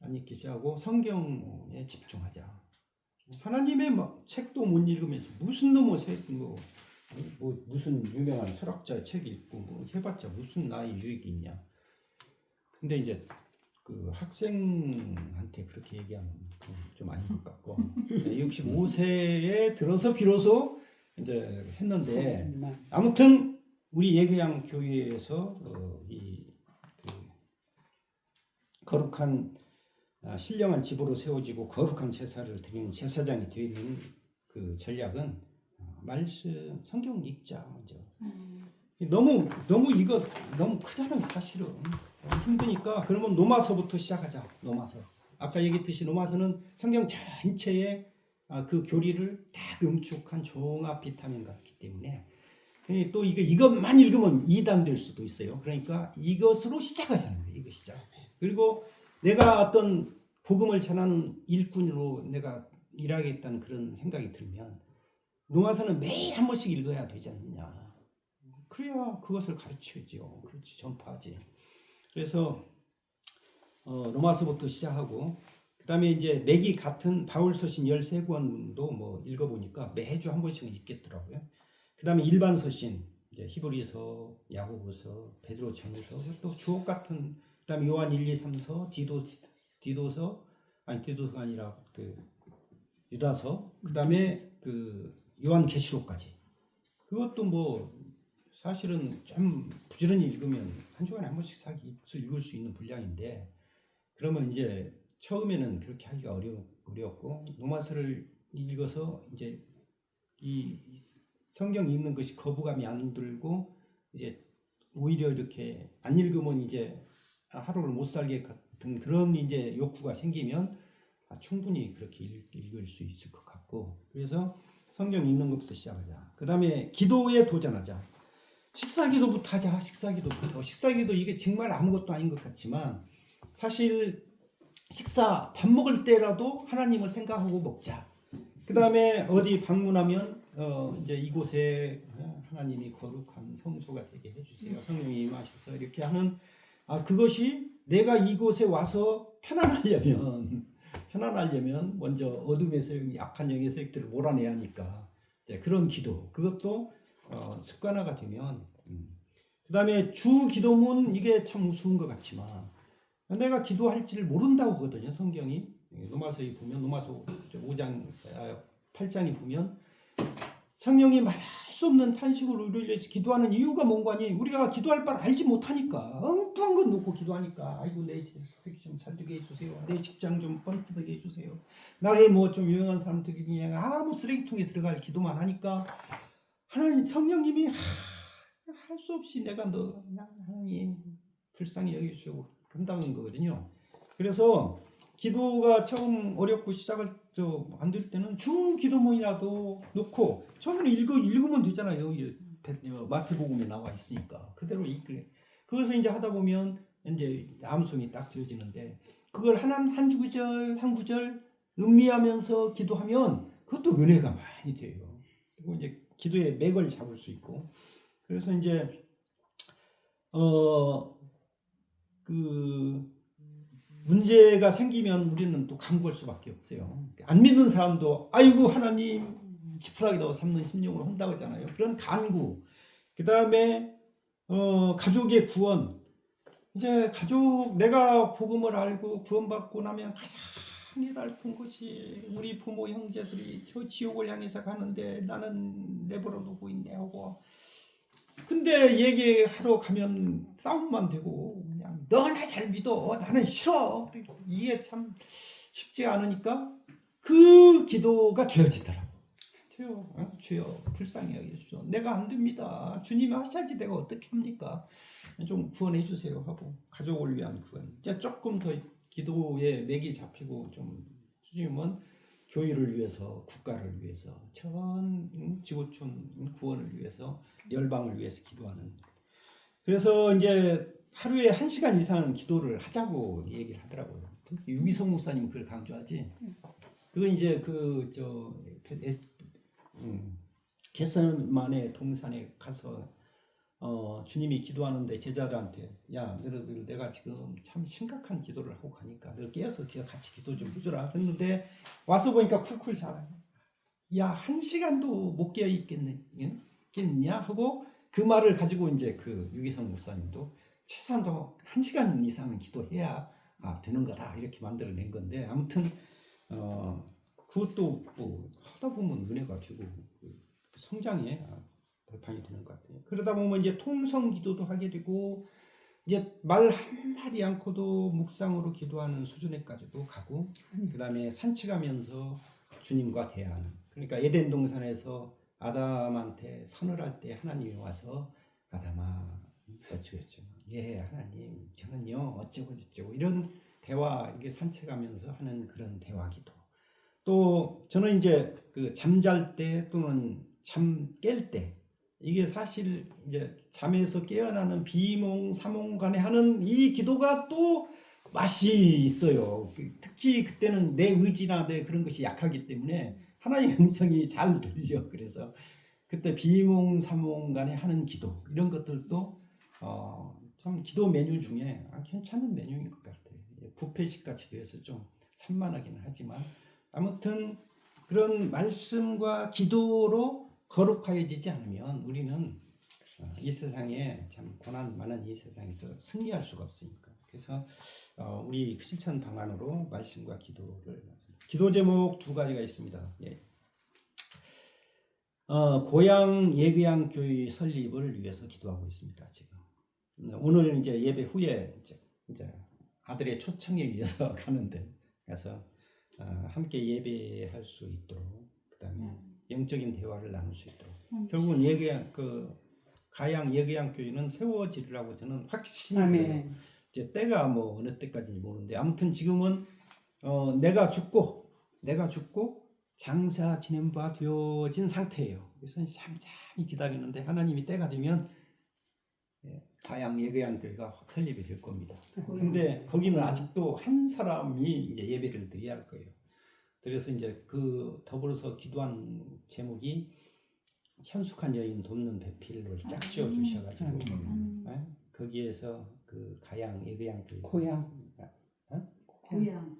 안 읽기 시작하고 성경에 집중하자. 하나님의 책도 못 읽으면서 무슨 놈의 무슨 유명한 철학자 책 읽고 뭐 해봤자 무슨 나의 유익이 있냐. 근데 이제 그 학생한테 그렇게 얘기하면 좀 아닌 것 같고 65세에 들어서 비로소 이제 했는데 아무튼 우리 예배양 교회에서 거룩한 신령한 집으로 세워지고 거룩한 제사를 드리는 제사장이 되는 그 전략은 말씀 성경 읽자 먼저. 너무 이거 너무 크잖아요 사실은. 힘드니까 그러면 로마서부터 시작하자. 로마서. 아까 얘기했듯이 로마서는 성경 전체의 그 교리를 딱 응축한 종합 비타민 같기 때문에 또 이것만 읽으면 이단될 수도 있어요. 그러니까 이것으로 시작하자는 거예요. 이거 시작. 그리고 내가 어떤 복음을 전하는 일꾼으로 내가 일하겠다는 그런 생각이 들면 로마서는 매일 한 번씩 읽어야 되지 않느냐. 그래야 그것을 가르치죠. 그렇지 전파하지. 그래서 로마서부터 시작하고 그다음에 이제 맥이 같은 바울 서신 13권도 뭐 읽어보니까 매주 한 번씩은 읽겠더라고요. 그다음에 일반 서신 이제 히브리서, 야고보서, 베드로 전후서 또 주옥 같은 그다음에 요한 1, 2, 3서, 디도서가 아니라 그 유다서 그다음에 그 요한 계시록까지 그것도 뭐 사실은 좀 부지런히 읽으면 한 주간에 한 번씩 읽을 수 있는 분량인데 그러면 이제 처음에는 그렇게 하기가 어려웠고 로마서를 읽어서 이제 이 성경 읽는 것이 거부감이 안 들고 이제 오히려 이렇게 안 읽으면 이제 하루를 못 살게 같은 그런 이제 욕구가 생기면 충분히 그렇게 읽을 수 있을 것 같고 그래서 성경 읽는 것부터 시작하자. 그 다음에 기도에 도전하자. 식사기도부터 하자. 식사기도 이게 정말 아무것도 아닌 것 같지만 사실 밥 먹을 때라도 하나님을 생각하고 먹자. 그 다음에 어디 방문하면 이제 이곳에 하나님이 거룩한 성소가 되게 해주세요. 성령이 임하셔서 이렇게 하는 그것이 내가 이곳에 와서 편안하려면 먼저 어둠에서 약한 영의 세력들을 몰아내야 하니까 그런 기도 그것도 습관화가 되면 그 다음에 주 기도문 이게 참 우스운 것 같지만 내가 기도할지를 모른다고 하거든요. 성경이 로마서에 보면 로마서 5장 8장에 보면 성령이 말할 수 없는 탄식으로 우리를 기도하는 이유가 뭔가니 우리가 기도할 바를 알지 못하니까 엉뚱한 건 놓고 기도하니까 아이고 내 자식 좀 잘되게 해주세요. 내 직장 좀 번뜩하게 해주세요. 나를 뭐 좀 유명한 사람 되게 그냥 아무 쓰레기통에 들어갈 기도만 하니까 하나님 성령님이 할 수 없이 내가 너 하나님 불쌍히 여기시고 한다는 거거든요. 그래서 기도가 처음 어렵고 시작을 안 될 때는 주 기도문이라도 놓고 처음에 읽으면 되잖아요. 마태복음에 나와 있으니까 그대로 읽게. 그것을 이제 하다 보면 이제 암송이 딱 되어지는데 그걸 한 구절 한 구절 음미하면서 기도하면 그것도 은혜가 많이 돼요. 그리고 이제 기도의 맥을 잡을 수 있고 그래서 이제 그 문제가 생기면 우리는 또 간구할 수밖에 없어요. 안 믿는 사람도 아이고 하나님 지푸라기도 삼는 심령으로 한다고 하잖아요. 그런 간구. 그 다음에 가족의 구원. 이제 내가 복음을 알고 구원받고 나면 가장 일알픈 것이 우리 부모 형제들이 저 지옥을 향해서 가는데 나는 내버려 두고 있네 하고 근데 얘기하러 가면 싸움만 되고 그냥 너나 잘 믿어 나는 싫어 이게 참 쉽지 않으니까 그 기도가 되어지더라고. 주여 불쌍히 여기십시오. 내가 안 됩니다. 주님이 하셔야지 내가 어떻게 합니까? 좀 구원해 주세요 하고 가족을 위한 구원. 이제 조금 더 기도에 맥이 잡히고 좀 주님은 교회를 위해서 국가를 위해서 전 지구촌 구원을 위해서 열방을 위해서 기도하는. 그래서 이제 하루에 1시간 이상 기도를 하자고 얘기를 하더라고요. 특히 유기성 목사님은 그걸 강조하지. 그건 이제 겟세마네 동산에 가서 주님이 기도하는데 제자들한테 야 너희들 내가 지금 참 심각한 기도를 하고 가니까 너 깨어서 같이 기도 좀 해주라 했는데 와서 보니까 쿨쿨 잘하네. 야 1시간도 못 깨어 있겠냐 하고 그 말을 가지고 이제 그 유기성 목사님도 최소한도 1시간 이상은 기도해야 되는 거다 이렇게 만들어낸 건데 아무튼 그것도 뭐 하다 보면 은혜가 되고 성장에 발판이 되는 것 같아요. 그러다 보면 이제 통성 기도도 하게 되고 이제 말 한마디 않고도 묵상으로 기도하는 수준에까지도 가고 그 다음에 산책하면서 주님과 대화하는 그러니까 에덴 동산에서 아담한테 선을 할 때 하나님이 와서 아담아 어쩌겠죠. 예 하나님 저는요 어쩌고 저쩌고 이런 대화 이게 산책하면서 하는 그런 대화기도. 또 저는 이제 그 잠잘 때 또는 잠 깰 때 이게 사실 이제 잠에서 깨어나는 비몽사몽 간에 하는 이 기도가 또 맛이 있어요. 특히 그때는 내 의지나 내 그런 것이 약하기 때문에 하나님의 음성이 잘 들려. 그래서 그때 비몽사몽 간에 하는 기도 이런 것들도 참 기도 메뉴 중에 괜찮은 메뉴인 것 같아요. 뷔페식 같이 되어서 좀 산만하긴 하지만 아무튼 그런 말씀과 기도로 거룩하여지지 않으면 우리는 이 세상에 참 고난 많은 이 세상에서 승리할 수가 없으니까. 그래서 우리 실천 방안으로 말씀과 기도를 기도 제목 두 가지가 있습니다. 예. 고향 예배양 교회 설립을 위해서 기도하고 있습니다. 지금 오늘 이제 예배 후에 이제 아들의 초청에 의해서 가는데 그래서 함께 예배할 수 있도록 그다음에 영적인 대화를 나눌 수 있도록 결국은 가양 예배양 교회는 세워지리라고 저는 확신해요. 이제 때가 뭐 어느 때까지인지 모르는데 아무튼 지금은 내가 죽고 장사 지낸 바 되어진 상태예요. 그래서 잠잠히 기다리는데 하나님이 때가 되면 가양 예배양 교회가 설립이 될 겁니다. 근데 거기는 아직도 한 사람이 이제 예배를 드려야 할 거예요. 그래서 이제 그 더불어서 기도한 제목이 현숙한 여인 돕는 배필을 짝 지어 주셔가지고 거기에서 그 가양 예배양 교회 고향이야? 고향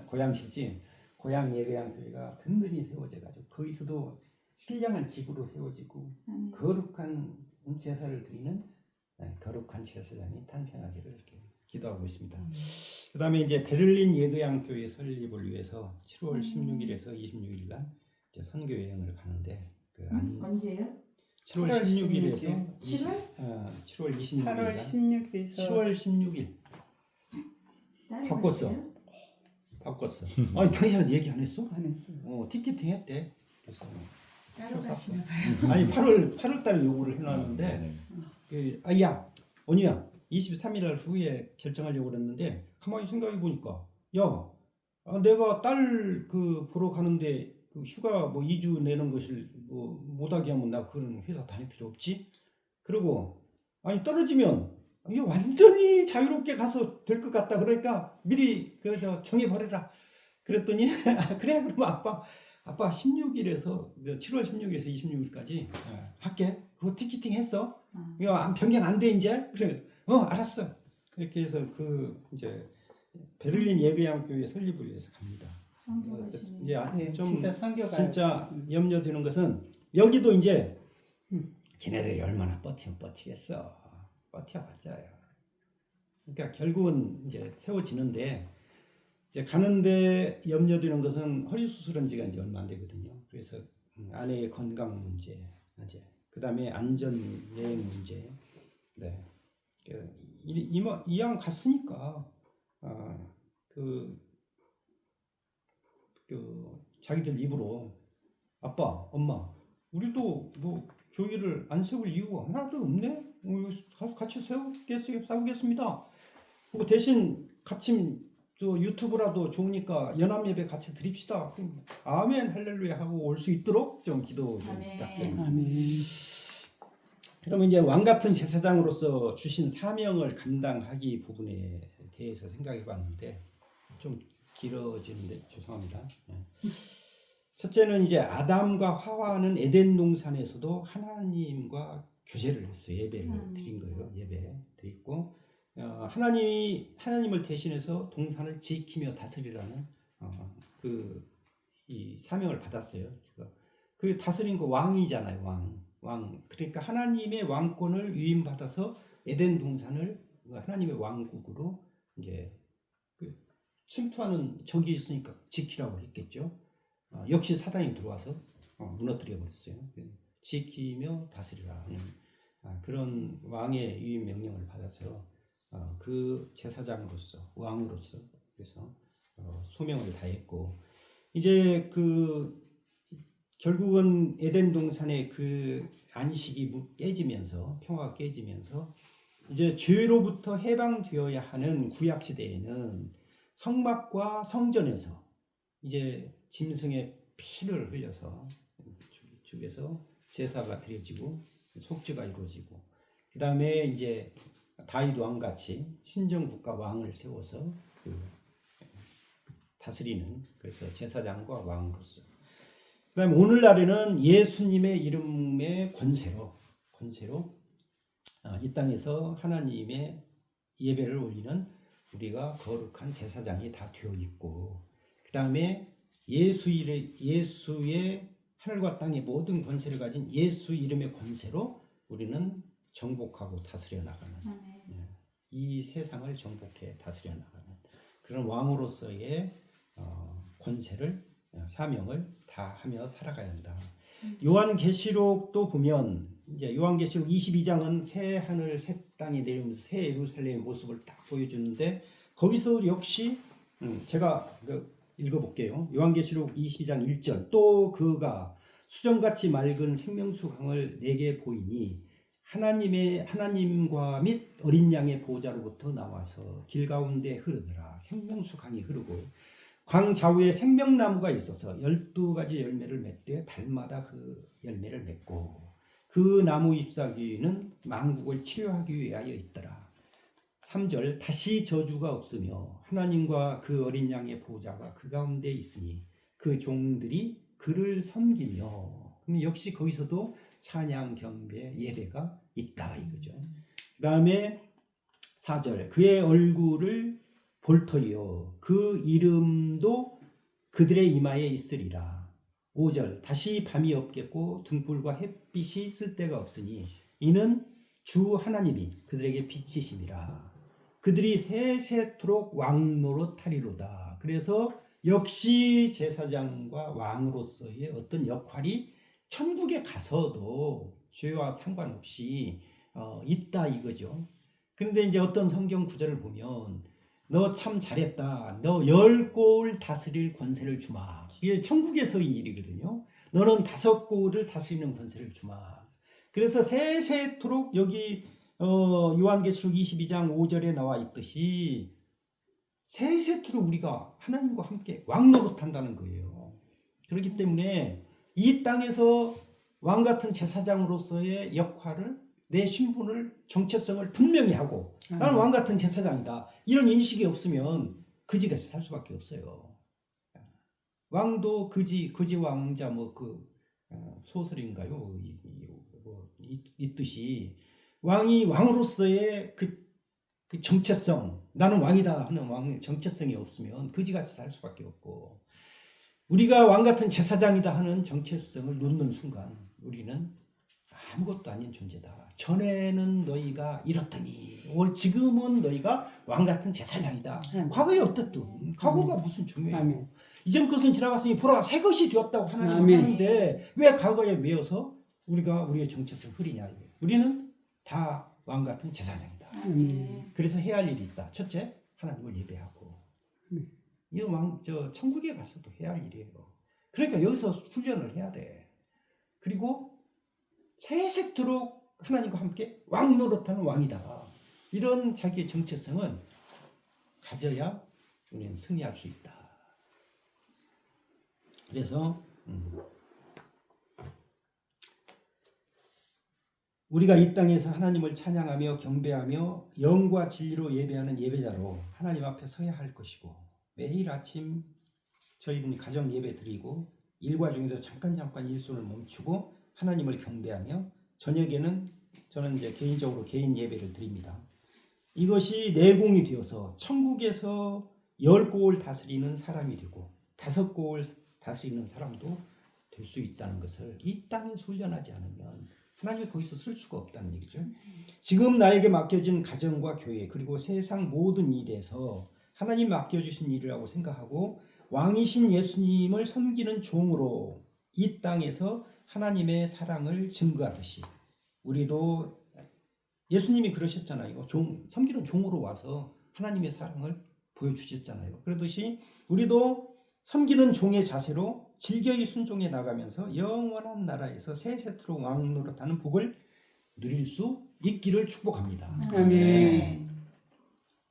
고향시지. 고향 예배양 교회가 든든히 세워져가지고 거기서도 신령한 집으로 세워지고 거룩한 제사를 드리는 거룩한 제사장이 탄생하기를 이렇게 기도하고 있습니다. 그다음에 이제 베를린 예배양 교회 설립을 위해서 7월 16일에서 26일간 이제 선교 여행을 가는데 언제요? 7월 16일에서 7월? 7월 26일간 8월 16일에서 10월 16일 바꿨어. 아니 당신은 얘기 안 했어? 안 했어요. 티켓팅 했대. 그래서 따로 가시나 봐요. 아니 8월 달에 요구를 해놨는데 야 언니야 23일 후에 결정하려고 그랬는데 가만히 생각해 보니까 내가 딸 보러 가는데 그 휴가 뭐 2주 내는 것을 뭐 못하게 하면 나 그런 회사 다닐 필요 없지. 그리고 아니 떨어지면 이게 완전히 자유롭게 가서 될 것 같다. 그러니까 미리 정해버려라. 그랬더니 그래 그러면 아빠 16일에서 7월 16일에서 26일까지 할게. 그거 티켓팅 했어. 이거 변경 안 돼 이제. 그래. 알았어. 그렇게 해서 이제 베를린 예배양 교회 설립을 위해서 갑니다. 선교하시는 좀 진짜 선교가 진짜 염려되는 것은 여기도 이제 지네들이 얼마나 버티겠어. 버텨봤자요. 그러니까 결국은 이제 세워지는데 이제 가는데 염려되는 것은 허리 수술한 지가 이제 얼마 안 되거든요. 그래서 아내의 건강 문제, 이제 그다음에 안전 여행 문제, 이왕 갔으니까 자기들 입으로 아빠, 엄마, 우리도 뭐 교회를 안 세울 이유가 하나도 없네. 같이 싸우겠습니다. 그리고 대신 같이 또 유튜브라도 좋으니까 연합 예배 같이 드립시다. 아멘 할렐루야 하고 올 수 있도록 좀 기도 좀 부탁드립니다. 아멘. 그러면 이제 왕 같은 제사장으로서 주신 사명을 감당하기 부분에 대해서 생각해 봤는데 좀 길어지는데 죄송합니다. 첫째는 이제 아담과 하와는 에덴 동산에서도 하나님과 교제를 했어요. 예배를 드린 거예요. 예배 드리고 하나님을 대신해서 동산을 지키며 다스리라는 이 사명을 받았어요. 그 다스린 거 왕이잖아요. 왕. 그러니까 하나님의 왕권을 위임받아서 에덴 동산을 하나님의 왕국으로 이제 침투하는 적이 있으니까 지키라고 했겠죠. 역시 사단이 들어와서 무너뜨려 버렸어요. 지키며 다스리라 하는 그런 왕의 위임 명령을 받아서 그 제사장으로서 왕으로서 그래서 소명을 다했고 이제 결국은 에덴 동산의 그 안식이 깨지면서 평화가 깨지면서 이제 죄로부터 해방되어야 하는 구약 시대에는 성막과 성전에서 이제 짐승의 피를 흘려서 죽여서 제사가 드려지고 속죄가 이루어지고 그 다음에 이제 다윗 왕 같이 신정 국가 왕을 세워서 다스리는 그래서 제사장과 왕으로서 그다음에 오늘날에는 예수님의 이름의 권세로 이 땅에서 하나님의 예배를 올리는 우리가 거룩한 제사장이 다 되어 있고 그 다음에 예수의 하늘과 땅의 모든 권세를 가진 예수 이름의 권세로 우리는 정복하고 다스려 나가는 이 세상을 정복해 다스려 나가는 그런 왕으로서의 권세를 사명을 다 하며 살아가야 한다. 요한계시록도 보면 이제 요한계시록 22장은 새 하늘 새 땅이 내리면서 새 예루살렘의 모습을 딱 보여주는데 거기서 역시 제가 읽어볼게요. 요한계시록 22장 1절 또 그가 수정같이 맑은 생명수 강을 내게 보이니 하나님과 및 어린 양의 보호자로부터 나와서 길 가운데 흐르더라. 생명수 강이 흐르고 광 좌우에 생명나무가 있어서 12가지 열매를 맺되 달마다 그 열매를 맺고 그 나무 잎사귀는 만국을 치료하기 위하여 있더라. 3절 다시 저주가 없으며 하나님과 그 어린 양의 보호자가 그 가운데 있으니 그 종들이 그를 섬기며 그럼 역시 거기서도 찬양 경배 예배가 있다 이거죠. 그 다음에 4절 그의 얼굴을 볼 터이요 그 이름도 그들의 이마에 있으리라. 5절 다시 밤이 없겠고 등불과 햇빛이 쓸데가 없으니 이는 주 하나님이 그들에게 빛이심이라. 그들이 세세토록 왕노릇하리로다. 그래서 역시 제사장과 왕으로서의 어떤 역할이 천국에 가서도 죄와 상관없이 있다 이거죠. 그런데 이제 어떤 성경 구절을 보면 너 참 잘했다. 너 10골 다스릴 권세를 주마. 이게 천국에서의 일이거든요. 너는 5골을 다스리는 권세를 주마. 그래서 세세토록 여기 요한계시록 22장 5절에 나와 있듯이 세세토록 우리가 하나님과 함께 왕노릇한다는 거예요. 그렇기 때문에 이 땅에서 왕같은 제사장으로서의 역할을 내 신분을 정체성을 분명히 하고 나는 왕같은 제사장이다. 이런 인식이 없으면 거지같이 살 수밖에 없어요. 왕도 거지 왕자 소설인가요? 있듯이 왕이 왕으로서의 그 정체성 나는 왕이다 하는 왕의 정체성이 없으면 거지같이 살 수밖에 없고 우리가 왕같은 제사장이다 하는 정체성을 놓는 순간 우리는 아무것도 아닌 존재다. 전에는 너희가 이렇더니 지금은 너희가 왕같은 제사장이다. 과거에 어떻든 과거가 무슨 중요해요. 이전 것은 지나갔으니 보라 새 것이 되었다고 하나님은 하는데 왜 과거에 매여서 우리가 우리의 정체성을 흐리냐. 우리는 다 왕같은 제사장이다. 그래서 해야 할 일이 있다. 첫째 하나님을 예배하고 이 천국에 가서도 해야 할 일이에요. 그러니까 여기서 훈련을 해야 돼. 그리고 세세토록 하나님과 함께 왕노릇하는 왕이다. 이런 자기의 정체성은 가져야 우리는 승리할 수 있다. 그래서 우리가 이 땅에서 하나님을 찬양하며 경배하며 영과 진리로 예배하는 예배자로 하나님 앞에 서야 할 것이고 매일 아침 저희들이 가정 예배 드리고 일과 중에서 잠깐 일손을 멈추고 하나님을 경배하며 저녁에는 저는 이제 개인적으로 개인 예배를 드립니다. 이것이 내공이 되어서 천국에서 10골 다스리는 사람이 되고 5골 다스리는 사람도 될 수 있다는 것을 이 땅에서 훈련하지 않으면 하나님이 거기서 쓸 수가 없다는 얘기죠. 지금 나에게 맡겨진 가정과 교회 그리고 세상 모든 일에서 하나님 맡겨주신 일이라고 생각하고 왕이신 예수님을 섬기는 종으로 이 땅에서 하나님의 사랑을 증거하듯이 우리도 예수님이 그러셨잖아요. 섬기는 종으로 와서 하나님의 사랑을 보여주셨잖아요. 그러듯이 우리도 섬기는 종의 자세로 질겨이 순종해 나가면서 영원한 나라에서 세세토록 왕노릇하는 복을 누릴 수 있기를 축복합니다. 아멘.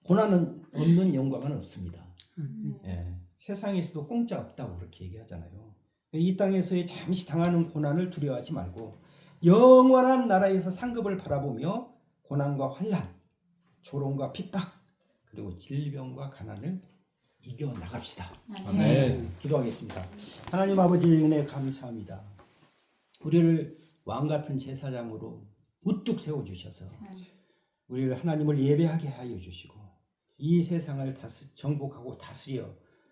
고난은 없는 영광은 없습니다. 아멘. 예, 세상에서도 공짜 없다고 그렇게 얘기하잖아요. 이 땅에서의 잠시 당하는 고난을 두려워하지 말고 영원한 나라에서 상급을 바라보며 고난과 환난, 조롱과 핍박, 그리고 질병과 가난을 이겨 나갑시다. 아멘. 기도하겠습니다. 하나님 아버지 은혜 감사합니다. 우리를 왕 같은 제사장으로 우뚝 세워 주셔서 우리를 하나님을 예배하게 하여 주시고 이 세상을 정복하고 다스려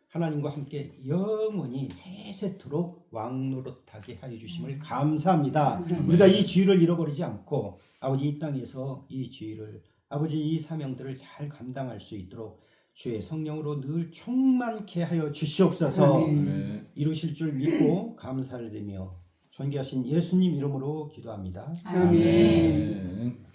하나님과 함께 영원히 세세토록 왕노릇하게 하여 주심을 감사합니다. 우리가 이 지위를 잃어버리지 않고 아버지 이 땅에서 이 지위를 아버지 이 사명들을 잘 감당할 수 있도록 주의 성령으로 늘 충만케 하여 주시옵소서. 아멘. 이루실 줄 믿고 감사를 드리며 존귀하신 예수님 이름으로 기도합니다. 아멘. 아멘.